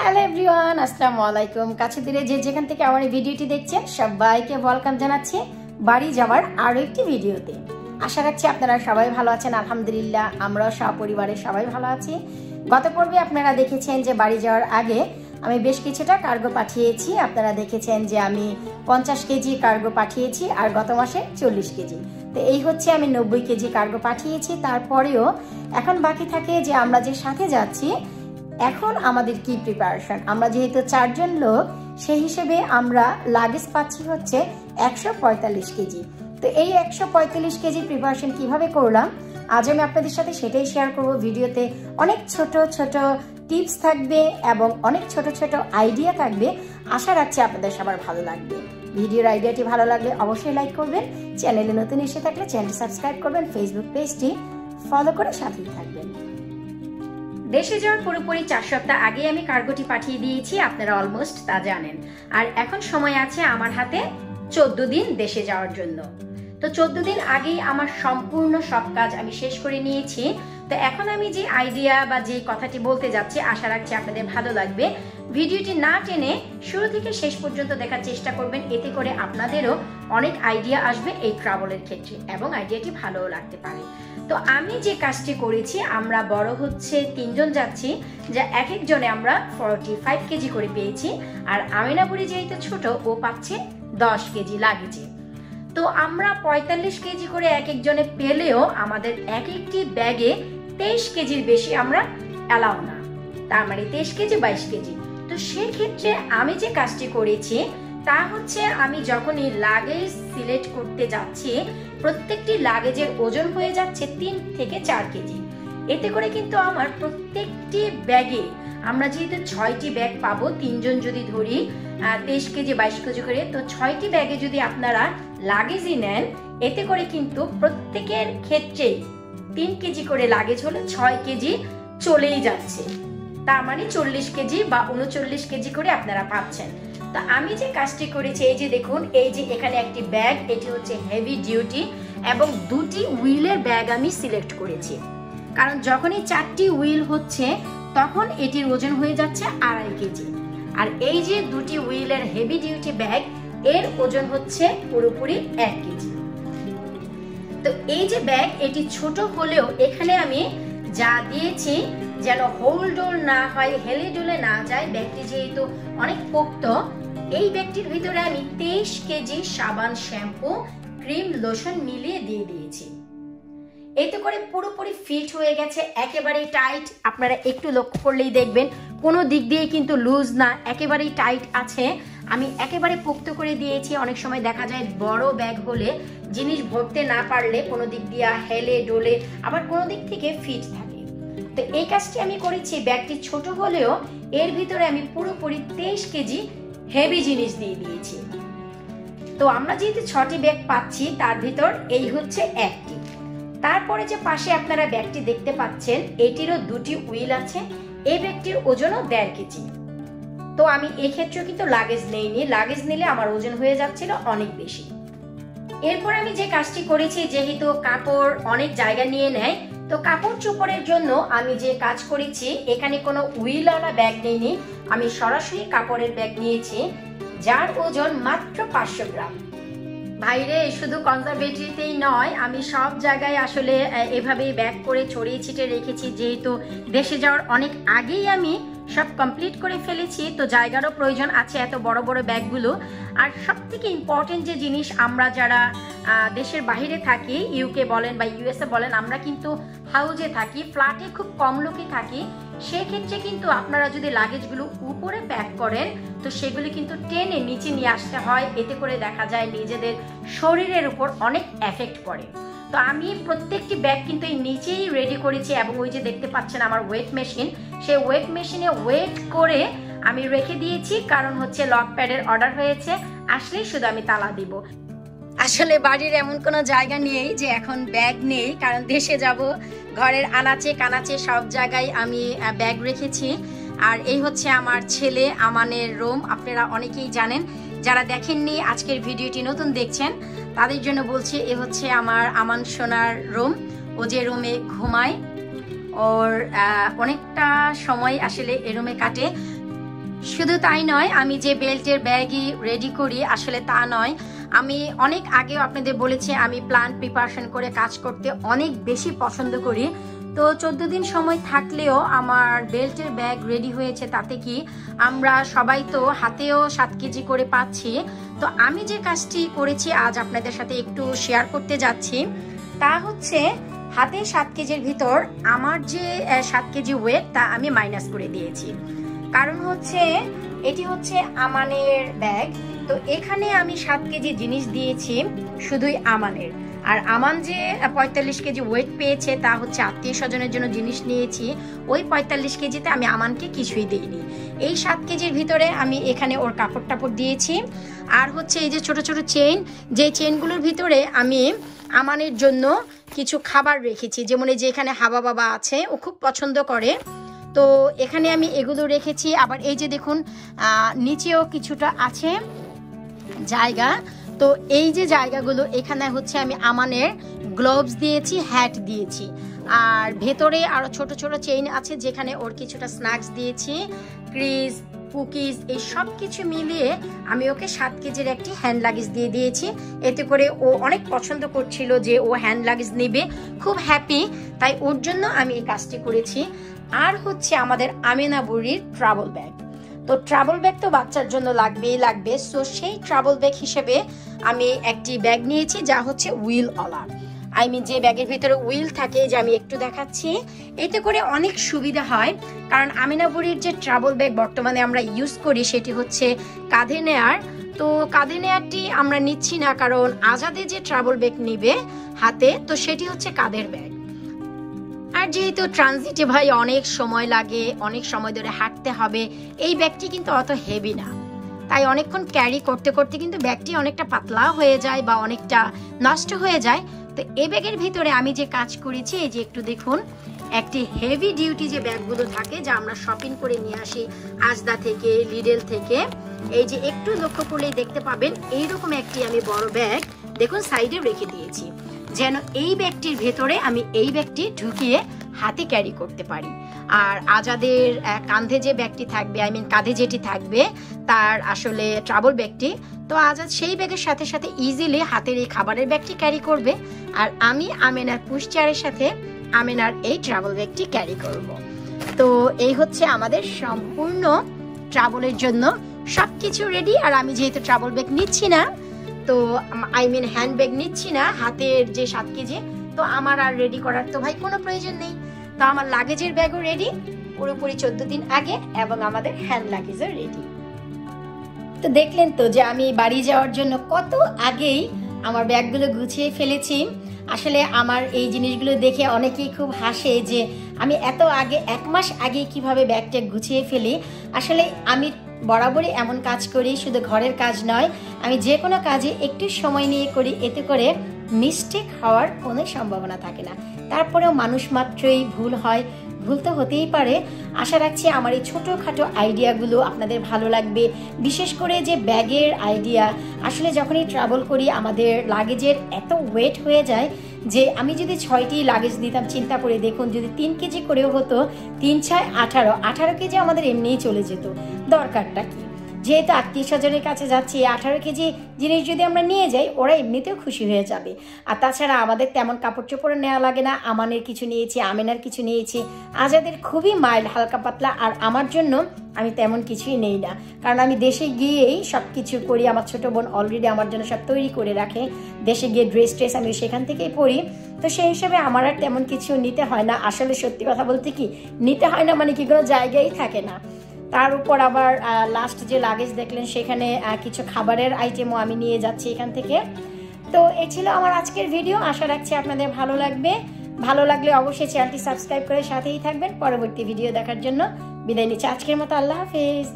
Hello everyone, আসসালামু আলাইকুম। কাছে দূরে যে যেখান থেকে আমার এই ভিডিওটি দেখছেন সবাইকে ওয়েলকাম জানাচ্ছি বাড়ি যাওয়ার আরো একটি ভিডিওতে। আশা রাখছি আপনারা সবাই ভালো আছেন। আলহামদুলিল্লাহ আমরাও সপরিবারে সবাই ভালো আছি। গত পর্বে আপনারা দেখেছেন যে বাড়ি যাওয়ার আগে আমি বেশ কিছুটা কার্গো পাঠিয়েছি। আপনারা দেখেছেন যে আমি 50 কেজি কার্গো পাঠিয়েছি আর গত মাসে 40 কেজি। তো এই হচ্ছে আমি 90 কেজি কার্গো পাঠিয়েছি। তারপরেও এখন বাকি থাকে যে আমরা যে সাথে যাচ্ছি এখন আমাদের কি প্রিপারেশন। আমরা যেহেতু 4 জন লোক, সেই হিসেবে আমরা লাগেজ পাচ্ছি হচ্ছে 145 কেজি। তো এই 145 কেজি প্রিপারেশন কিভাবে করলাম আজ আমি আপনাদের সাথে সেটাই শেয়ার করব ভিডিওতে। অনেক ছোট ছোট টিপস থাকবে এবং অনেক ছোট ছোট আইডিয়া থাকবে। আশা রাখছি আপনাদের সবার ভালো লাগবে। ভিডিওর আইডিয়াটি ভালো লাগলে অবশ্যই লাইক করবেন, চ্যানেলে নতুন এসে থাকলে চ্যানেলটি সাবস্ক্রাইব করবেন, ফেসবুক পেজটি ফলো করে সাথেই থাকবেন। দেশে যাওয়ার পুরোপুরি 4 সপ্তাহ আগে আমি কার্গোটি পাঠিয়ে দিয়েছি, আপনারা অলমোস্ট তা জানেন। আর এখন সময় আছে আমার হাতে 14 দিন দেশে যাওয়ার জন্য। তো 14 দিন আগেই আমার সম্পূর্ণ সব কাজ আমি শেষ করে নিয়েছি। তো এখন আমি যে আইডিয়া বা যে কথাটি বলতে যাচ্ছি আশা রাখছি আপনাদের ভালো লাগবে। ভিডিওটি না টেনে শুরু থেকে শেষ পর্যন্ত দেখার চেষ্টা করবেন, এতে করে আপনাদেরও অনেক আইডিয়া আসবে এই ট্রাভেলের ক্ষেত্রে এবং আইডিয়াটি ভালোও লাগতে পারে। তো আমি যে কাজটি করেছি, আমরা বড় হচ্ছে 3 জন যাচ্ছি, যা এক একজনে আমরা 45 কেজি করে পেয়েছি। আর আমিনাপুরি যেহেতু ছোট, ও পাচ্ছে 10 কেজি লাগেজে। তো আমরা 45 কেজি করে এক একজনে পেলেও আমাদের এক একটি ব্যাগে 23 কেজির বেশি আমরা অ্যালাউ না। তার মানে 23 কেজি 22 কেজি। তো সেক্ষেত্রে আমি যে কাজটি করেছি তা হচ্ছে, আমি যখনই লাগেজ সিলেক্ট করতে যাচ্ছি প্রত্যেকটি লাগেজের ওজন হয়ে যাচ্ছে 3 থেকে 4 কেজি। এতে করে কিন্তু আমার প্রত্যেকটি ব্যাগে, আমরা যেহেতু 6টি ব্যাগ পাবো, 3 জন যদি ধরি 23 কেজি 22 কেজি করে, তো 6টি ব্যাগে যদি আপনারা লাগেজই নেন, এতে করে কিন্তু প্রত্যেকের ক্ষেত্রে 3 কেজি করে লাগেজ হলে 6 কেজি চলেই যাচ্ছে। তার মানে 40 কেজি বা 39 কেজি করে আপনারা পাচ্ছেন। তো আমি যে কাজটি করেছি, এই যে দেখুন, এই যে এখানে একটি ব্যাগ, এটি হচ্ছে হেভি ডিউটি এবং 2টি হুইলের ব্যাগ আমি সিলেক্ট করেছি। কারণ যখনই 4টি হুইল হচ্ছে তখন এটির ওজন হয়ে যাচ্ছে 2.5 কেজি। আর এই যে 2টি হুইলের হেভি ডিউটি ব্যাগ, এর ওজন হচ্ছে পুরোপুরি 1 কেজি। তো এই যে ব্যাগ, এটি ছোট হলেও এখানে আমি যা দিয়েছি যেন হোলডোল না হয়, হেলে ডুলে না যায়, ব্যাগটি যেহেতু অনেক পোক্ত, এই ব্যাগটির ভিতরে আমি 23 কেজি সাবান, শ্যাম্পু, ক্রিম, লোশন মিলিয়ে দিয়ে দিয়েছি। এতে করে পুরোপুরি ফিট হয়ে গেছে, একেবারেই টাইট। আপনারা একটু লক্ষ্য করলেই দেখবেন কোনো দিক দিয়ে কিন্তু লুজ না, একেবারেই টাইট আছে। আমি একেবারে পোক্ত করে দিয়েছি। অনেক সময় দেখা যায় বড় ব্যাগ হলে জিনিস ভরতে না পারলে কোনো দিক দিয়ে হেলে ডোলে, আবার কোনো দিক থেকে ফিট থাকে। তো এই কাজটি আমি করেছি। ব্যাগটি ছোট হলেও এর ভিতরে আমি পুরোপুরি 23 কেজি হেভি জিনিস দিয়ে দিয়েছি। তো আমরা যেহেতু 6টি ব্যাগ পাচ্ছি, তার ভিতর এই হচ্ছে একটি। তারপরে যে পাশে আপনারা ব্যাগটি দেখতে পাচ্ছেন, এটিরও 2টি হুইল আছে। এই ব্যাগটির ওজনও 1.5 কেজি। তো আমি এক্ষেত্রেও কিন্তু লাগেজ নেইনি, লাগেজ নিলে আমার ওজন হয়ে যাচ্ছিল অনেক বেশি। এরপর আমি যে কাজটি করেছি, যেহেতু কাপড় অনেক জায়গা নিয়ে নেয়, তো কাপড় চোপড়ের জন্য আমি যে কাজ করেছি, এখানে কোনো হুইলওয়ালা ব্যাগ নেইনি, আমি সরাসরি কাপড়ের ব্যাগ নিয়েছি, যার ওজন মাত্র 500 গ্রাম। বাইরে শুধু কনজারভেটরিতেই নয়, আমি সব জায়গায় আসলে এভাবেই ব্যাগ করে ছড়িয়ে ছিটিয়ে রেখেছি। যেহেতু দেশে যাওয়ার অনেক আগেই আমি সব কমপ্লিট করে ফেলেছি, তো জায়গারও প্রয়োজন আছে এত বড় বড় ব্যাগগুলো। আর সব থেকে ইম্পর্টেন্ট যে জিনিস, আমরা যারা দেশের বাইরে থাকি, ইউকে বলেন বা ইউএসএ বলেন, আমরা কিন্তু হাউজে থাকি, ফ্ল্যাটে খুব কম লোকই থাকি। সেক্ষেত্রে কিন্তু আপনারা যদি লাগেজগুলো উপরে প্যাক করেন, তো সেগুলি কিন্তু টেনে নিচে নিয়ে আসতে হয়। এতে করে দেখা যায় নিজেদের শরীরের উপর অনেক এফেক্ট পড়ে। তো আমি প্রত্যেকটি ব্যাগ কিন্তু এই নিচেই রেডি করেছি এবং ওই যে দেখতে পাচ্ছেন আমার ওয়েট মেশিন, সেই ওয়েট মেশিনে ওয়েট করে আমি রেখে দিয়েছি। কারণ হচ্ছে লক প্যাডের অর্ডার হয়েছে, আসলেই শুধু আমি তালা দিব। আসলে বাড়ির এমন কোনো জায়গা নেই যে এখন ব্যাগ নেই, কারণ দেশে যাব, ঘরের আনাচে কানাচে সব জায়গায় আমি ব্যাগ রেখেছি। আর এই হচ্ছে আমার ছেলে আমানের রুম। আপনারা অনেকেই জানেন, যারা দেখেননি আজকের ভিডিওটি নতুন দেখছেন তাদের জন্য বলছি, এ হচ্ছে আমার আমান সোনার রুম। ও যে রুমে ঘুমায়, ওর অনেকটা সময় আসলে এ রুমে কাটে। শুধু তাই নয়, আমি যে বেল্টের ব্যাগই রেডি করি আসলে তা নয়, আমি অনেক আগেও আপনাদের বলেছি আমি প্ল্যান প্রিপারেশন করে কাজ করতে অনেক বেশি পছন্দ করি। তো 14 দিন সময় থাকলেও আমার বেল্টের ব্যাগ রেডি হয়েছে, তাতে কি আমরা সবাই তো হাতেও 7 কেজি করে পাচ্ছি। তো আমি যে কাজটি করেছি আজ আপনাদের সাথে একটু শেয়ার করতে যাচ্ছি, তা হচ্ছে হাতে 7 কেজির ভিতর আমার যে 7 কেজি ওয়েট তা আমি মাইনাস করে দিয়েছি। কারণ হচ্ছে এটি হচ্ছে আমানের ব্যাগ, তো এখানে আমি 7 কেজি জিনিস দিয়েছি শুধুই আমানের, আর আমান যে 45 কেজি ওয়েট পেয়েছে তা হচ্ছে আত্মীয় স্বজনের জন্য জিনিস নিয়েছি, ওই 45 কেজিতে আমি আমানকে কিছুই দিইনি। এই 7 কেজির ভিতরে আমি এখানে ওর কাপড় টাপড় দিয়েছি, আর হচ্ছে এই যে ছোট ছোট চেইন, যে চেইনগুলোর ভিতরে আমি আমানের জন্য কিছু খাবার রেখেছি, যেমন এই যে এখানে হাবা বাবা আছে, ও খুব পছন্দ করে, তো এখানে আমি এগুলো রেখেছি। আবার এই যে দেখুন নিচেও কিছুটা আছে জায়গা, তো এই যে জায়গাগুলো এখানে হচ্ছে আমি আমানের গ্লোভস দিয়েছি, হ্যাট দিয়েছি, আর ভেতরে আরো ছোট ছোট চেইন আছে যেখানে ওর কিছুটা স্ন্যাক্স দিয়েছি, ক্রিজ, কুকিজ, এই সব কিছু মিলিয়ে আমি ওকে 7 কেজির একটি হ্যান্ড লাগেজ দিয়ে দিয়েছি। এতে করে ও অনেক পছন্দ করছিল যে ও হ্যান্ড লাগেজ নেবে, খুব হ্যাপি, তাই ওর জন্য আমি এই কাজটি করেছি। আর হচ্ছে আমাদের আমেনা বুড়ির ট্রাভেল ব্যাগ, তো ট্রাভেল ব্যাগ তো বাচ্চার জন্য লাগবেই লাগবে, সো সেই ট্রাভেল ব্যাগ হিসেবে আমি একটি ব্যাগ নিয়েছি যা হচ্ছে হুইলওয়ালা। যে ব্যাগের ভিতরে হুইল থাকে, যে আমি একটু দেখাচ্ছি, এতে করে অনেক সুবিধা হয়। কারণ আমিনা বুড়ির যে ট্রাভেল ব্যাগ বর্তমানে আমরা ইউজ করি সেটি হচ্ছে কাঁধে নেয়ার, তো কাঁধে নেয়ারটি আমরা নিচ্ছি না, কারণ আজাদে যে ট্রাভেল ব্যাগ নিবে হাতে, তো সেটি হচ্ছে কাঁধের ব্যাগ। আর যেহেতু ট্রানজিটে ভাই অনেক সময় লাগে, অনেক সময় ধরে হাঁটতে হবে, এই ব্যাগটি কিন্তু অত হেভি না, তাই অনেকক্ষণ ক্যারি করতে করতে কিন্তু ব্যাগটি অনেকটা পাতলা হয়ে যায় বা অনেকটা নষ্ট হয়ে যায়। তো এই ব্যাগের ভিতরে আমি যে কাজ করেছি, এই যে একটু দেখুন, একটি হেভি ডিউটি যে ব্যাগগুলো থাকে যা আমরা শপিং করে নিয়ে আসি আজদা থেকে, লিডেল থেকে, এই যে একটু লক্ষ্য করলেই দেখতে পাবেন এইরকম একটি আমি বড় ব্যাগ দেখুন সাইডে রেখে দিয়েছি, যেন এই ব্যাগটির ভেতরে আমি এই ব্যাগটি ঢুকিয়ে হাতে ক্যারি করতে পারি। আর আজাদের কাঁধে যে ব্যাগটি থাকবে, কাঁধে যেটি থাকবে তার আসলে ট্রাভেল ব্যাগটি, তো আজাদ সেই ব্যাগের সাথে সাথে ইজিলি হাতের এই খাবারের ব্যাগটি ক্যারি করবে, আর আমি আমেনার পুশচেয়ারের সাথে আমেনার এই ট্রাভেল ব্যাগটি ক্যারি করব। তো এই হচ্ছে আমাদের সম্পূর্ণ ট্রাভেলের জন্য সবকিছু রেডি। আর আমি যেহেতু ট্রাভেল ব্যাগ নিচ্ছি না, তো হ্যান্ড ব্যাগ নিচ্ছি না হাতের যে 7 কেজি, তো আমার আর রেডি করার তো ভাই কোনো প্রয়োজন নেই। তো আমার লাগেজের ব্যাগও রেডি পুরোপুরি 14 দিন আগে, এবং আমাদের হ্যান্ড লাগেজও রেডি। তো দেখলেন তো যে আমি বাড়ি যাওয়ার জন্য কত আগেই আমার ব্যাগগুলো গুছিয়ে ফেলেছি। আসলে আমার এই জিনিসগুলো দেখে অনেকেই খুব হাসে যে আমি এত আগে, 1 মাস আগে কিভাবে ব্যাগটা গুছিয়ে ফেলি। আসলে আমি বরাবরই এমন কাজ করি, শুধু ঘরের কাজ নয়, আমি যে কোনো কাজে একটু সময় নিয়ে করি, এতে করে মিস্টেক হওয়ার কোনো সম্ভাবনা থাকে না। তারপরেও মানুষ মাত্রই ভুল হয়, ভুল তো হতেই পারে। আশা রাখছি আমার এই ছোটোখাটো আইডিয়াগুলো আপনাদের ভালো লাগবে, বিশেষ করে যে ব্যাগের আইডিয়া। আসলে যখনই ট্রাভেল করি আমাদের লাগেজের এত ওয়েট হয়ে যায় যে আমি যদি 6টি লাগেজ নিতাম, চিন্তা করে দেখুন, যদি 3 কেজি করেও হতো, 3 6 18 কেজি আমাদের এমনিই চলে যেত। দরকারটা কি? যেহেতু আত্মীয় স্বজনের কাছে যাচ্ছি, 18 কেজি জিনিস যদি আমরা নিয়ে যাই, ওরা এমনিতেও খুশি হয়ে যাবে। আর তাছাড়া আমাদের তেমন কাপড় চোপড় নেওয়া লাগে না, আমানের কিছু নিয়েছি, আমেনার কিছু নিয়েছি, আজাদের খুবই মাইল্ড, হালকা পাতলা। আর আমার জন্য আমি তেমন কিছুই নেই না, কারণ আমি দেশে গিয়েই সব কিছু করি। আমার ছোটো বোন অলরেডি আমার জন্য সব তৈরি করে রাখে, দেশে গিয়ে ড্রেস ট্রেস আমি সেখান থেকেই পরি, তো সেই হিসাবে আমার আর তেমন কিছু নিতে হয় না। আসলে সত্যি কথা বলতে কি, নিতে হয় না মানে কি, কোনো জায়গায় থাকে না। তার উপর আবার লাস্ট যে লাগেজ দেখলেন সেখানে কিছু খাবারের আইটেমও আমি নিয়ে যাচ্ছি এখান থেকে। তো এই ছিল আমার আজকের ভিডিও, আশা রাখছি আপনাদের ভালো লাগবে। ভালো লাগলে অবশ্যই চ্যানেলটি সাবস্ক্রাইব করে সাথেই থাকবেন। পরবর্তী ভিডিও দেখার জন্য বিদায় নিচ্ছি আজকের মতো। আল্লাহ হাফেজ।